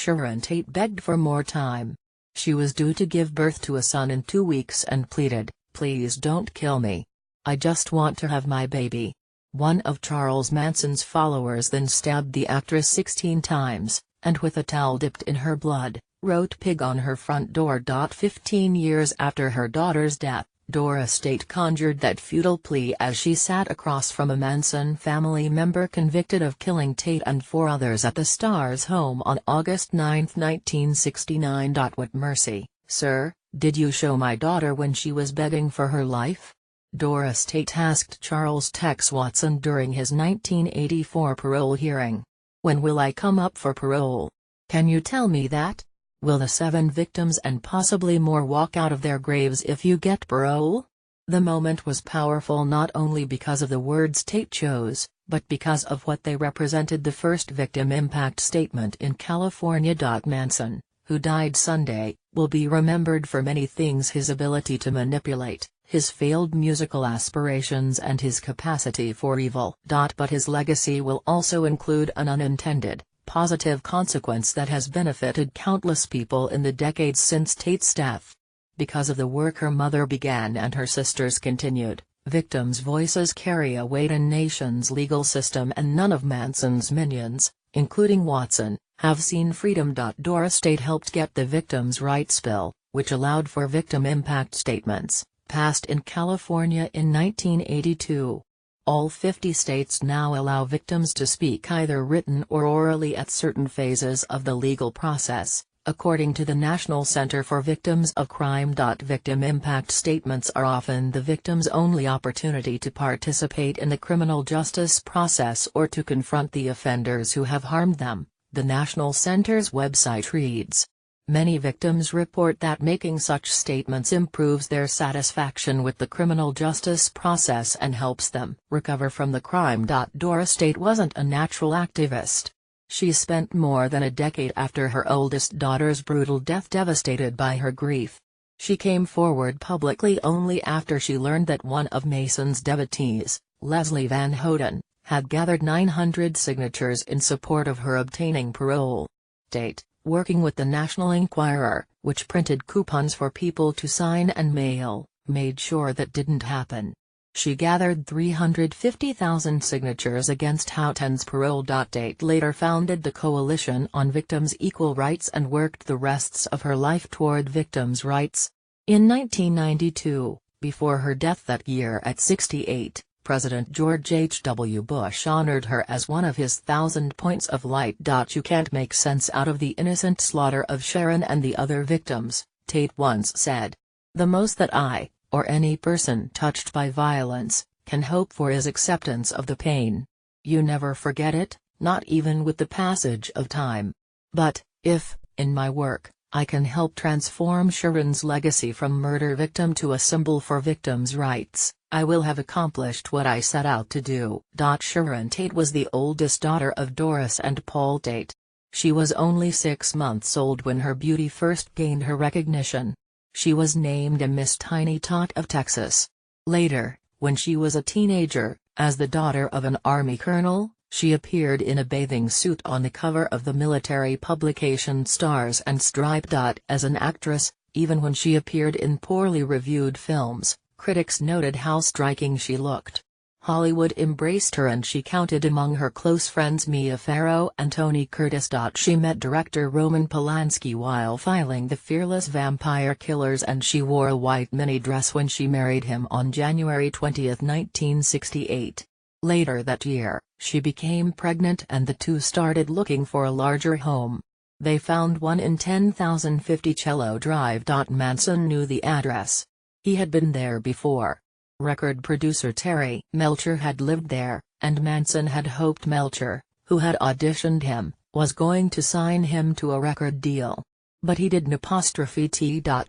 Sharon Tate begged for more time. She was due to give birth to a son in 2 weeks and pleaded, "Please don't kill me. I just want to have my baby." One of Charles Manson's followers then stabbed the actress 16 times, and with a towel dipped in her blood, wrote "pig" on her front door. 15 years after her daughter's death, Doris Tate conjured that futile plea as she sat across from a Manson family member convicted of killing Tate and 4 others at the star's home on August 9, 1969. "What mercy, sir, did you show my daughter when she was begging for her life?" Doris Tate asked Charles Tex Watson during his 1984 parole hearing. "When will I come up for parole? Can you tell me that? Will the 7 victims and possibly more walk out of their graves if you get parole?" The moment was powerful not only because of the words Tate chose, but because of what they represented. The first victim impact statement in California. Manson, who died Sunday, will be remembered for many things: his ability to manipulate, his failed musical aspirations, and his capacity for evil. But his legacy will also include an unintended, positive consequence that has benefited countless people in the decades since Tate's death. Because of the work her mother began and her sisters continued, victims' voices carry a weight in nation's legal system, and none of Manson's minions, including Watson, have seen freedom. Doris Tate helped get the Victims' Rights Bill, which allowed for victim impact statements, passed in California in 1982. All 50 states now allow victims to speak either written or orally at certain phases of the legal process, according to the National Center for Victims of Crime. Victim impact statements are often the victim's only opportunity to participate in the criminal justice process or to confront the offenders who have harmed them, the National Center's website reads. Many victims report that making such statements improves their satisfaction with the criminal justice process and helps them recover from the crime. Doris Tate wasn't a natural activist. She spent more than a decade after her oldest daughter's brutal death devastated by her grief. She came forward publicly only after she learned that one of Mason's devotees, Leslie Van Houten, had gathered 900 signatures in support of her obtaining parole. Tate, working with the National Enquirer, which printed coupons for people to sign and mail, made sure that didn't happen. She gathered 350,000 signatures against Houghton's parole. Tate later founded the Coalition on Victims' Equal Rights and worked the rest of her life toward victims' rights. In 1992, before her death that year at 68, President George H.W. Bush honored her as one of his 1,000 points of light. "You can't make sense out of the innocent slaughter of Sharon and the other victims," Tate once said. "The most that I, or any person touched by violence, can hope for is acceptance of the pain. You never forget it, not even with the passage of time. But, if, in my work, I can help transform Sharon's legacy from murder victim to a symbol for victims' rights, I will have accomplished what I set out to do." Sharon Tate was the oldest daughter of Doris and Paul Tate. She was only 6 months old when her beauty first gained her recognition. She was named a Miss Tiny Tot of Texas. Later, when she was a teenager, as the daughter of an Army colonel, she appeared in a bathing suit on the cover of the military publication Stars and Stripes. As an actress, even when she appeared in poorly reviewed films, critics noted how striking she looked. Hollywood embraced her and she counted among her close friends Mia Farrow and Tony Curtis. She met director Roman Polanski while filing The Fearless Vampire Killers, and she wore a white mini dress when she married him on January 20, 1968. Later that year, she became pregnant and the two started looking for a larger home. They found one in 10,050 Cello Drive. Manson knew the address. He had been there before. Record producer Terry Melcher had lived there, and Manson had hoped Melcher, who had auditioned him, was going to sign him to a record deal. But he didn't.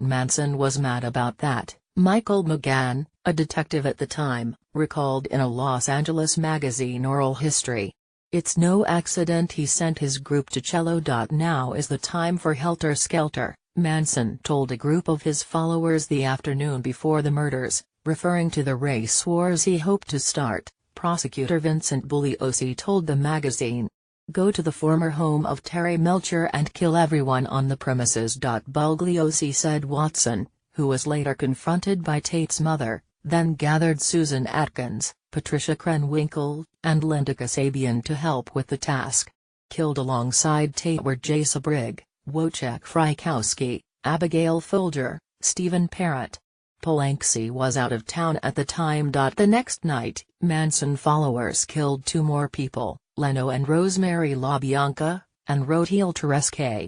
Manson was mad about that, Michael McGann, a detective at the time, recalled in a Los Angeles magazine Oral History. "It's no accident he sent his group to Cello. Now is the time for Helter Skelter," Manson told a group of his followers the afternoon before the murders, referring to the race wars he hoped to start. Prosecutor Vincent Bugliosi told the magazine. Go to the former home of Terry Melcher and kill everyone on the premises. Bugliosi said Watson, who was later confronted by Tate's mother, then gathered Susan Atkins, Patricia Krenwinkel, and Linda Kasabian to help with the task. Killed alongside Tate were Jasa Brigg, Wojciech Frykowski, Abigail Folger, Stephen Parrott. Polanski was out of town at the time. The next night, Manson followers killed two more people, Leno and Rosemary LaBianca, and Rohil Teresque.